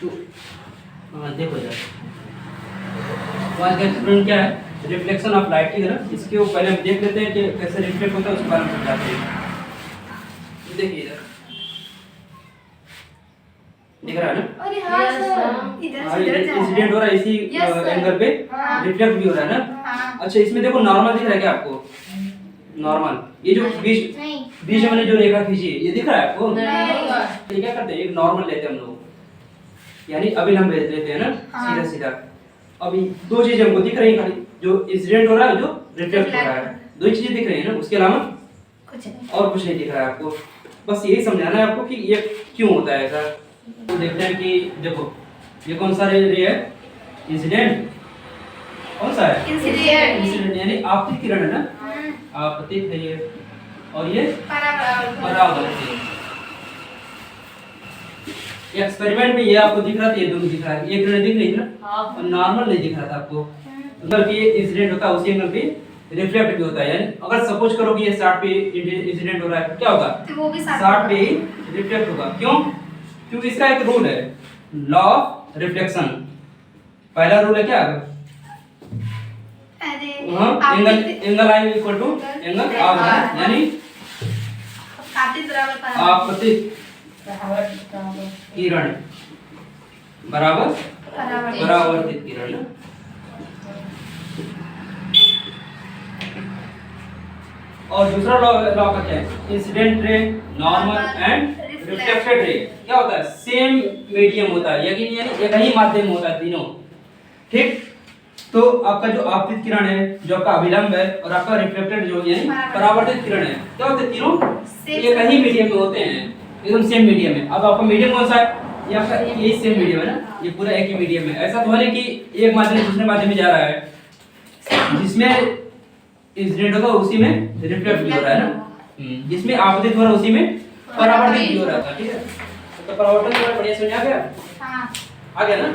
तो देखो जरा तो आज का एक्सपेरिमेंट क्या है, रिफ्लेक्शन ऑफ लाइट, ठीक है ना। इसके पहले हम देख लेते हैं कि कैसे रिफ्लेक्ट होता है, उसके बारे में समझाते हैं। देखिए इधर दिख रहा है ना। अरे हाँ सर, इधर से इधर जा इंसिडेंट हो रहा है इसी एंगल पे, रिफ्लेक्ट भी हो रहा है ना। अच्छा इसमें देखो नॉर्मल दिख रहा है क्या आपको? नॉर्मल ये जो बीच बीच में जो रेखा खींची है ये दिख रहा है आपको? ये क्या करते हैं, एक नॉर्मल लेते हैं हम लोग, यानी अभिलंब लेते हैं ना, सीधा सीधा। अभी दो चीजें हमको दिख रही है खाली, जो इंसिडेंट हो रहा है, जो रिफ्लेक्ट हो रहा है, दो ही चीजें दिख रही है ना, उसके अलावा कुछ नहीं। और कुछ नहीं दिख रहा है आपको। बस यही समझाना है आपको कि ये क्यों होता है ऐसा। तो देखते हैं कि देखो ये कौन सा रे है, इंसिडेंट कौन सा है? इंसिडेंट यानी आपतित किरण है ना, आपतित है ये, और ये परावर्तित। एक्सपेरिमेंट में ये आपको दिख रहा था, ये दोनों दिख रहा है, एक किरण दिख रही थी ना, और नॉर्मल नहीं दिख रहा था आपको। मतलब ये इंसिडेंट होता है उसी एंगल पे रिफ्लेक्ट भी होता है, यानी अगर सपोज करो कि ये 60 पे इंसिडेंट हो रहा है तो क्या होगा, तो वो भी 60 पे रिफ्लेक्ट होगा। क्यों? क्योंकि इसका एक रूल है, लॉ ऑफ रिफ्लेक्शन। पहला रूल है क्या? अरे angle I equal to angle R, यानी आपतित किरण बराबर परावर्तित किरण। और दूसरा लॉ का क्या है, incident ray, normal and reflected ray. क्या होता है, सेम मीडियम होता है, यानी एक ही माध्यम होता है तीनों, ठीक। तो आपका जो आपतित किरण है, जो आपका अभिलंब है, और आपका रिफ्लेक्टेड जो यानी परावर्तित किरण है, क्या होते हैं तीनों एक ही मीडियम में होते हैं, एकदम सेम मीडियम में। अब आपका मीडियम कौन सा है, ये आपका यही सेम मीडियम है ना, ये पूरा एक ही मीडियम है। ऐसा तो है नहीं कि एक माध्यम दूसरे माध्यम में जा रहा है, जिसमें इंसिडेंट होगा उसी में रिफ्लेक्ट भी हो रहा है ना, जिसमें आपतित हो रहा है उसी में परावर्तित भी हो रहा था, ठीक है। तो परावर्तन बढ़िया समझ आ गया? हाँ आ गया ना।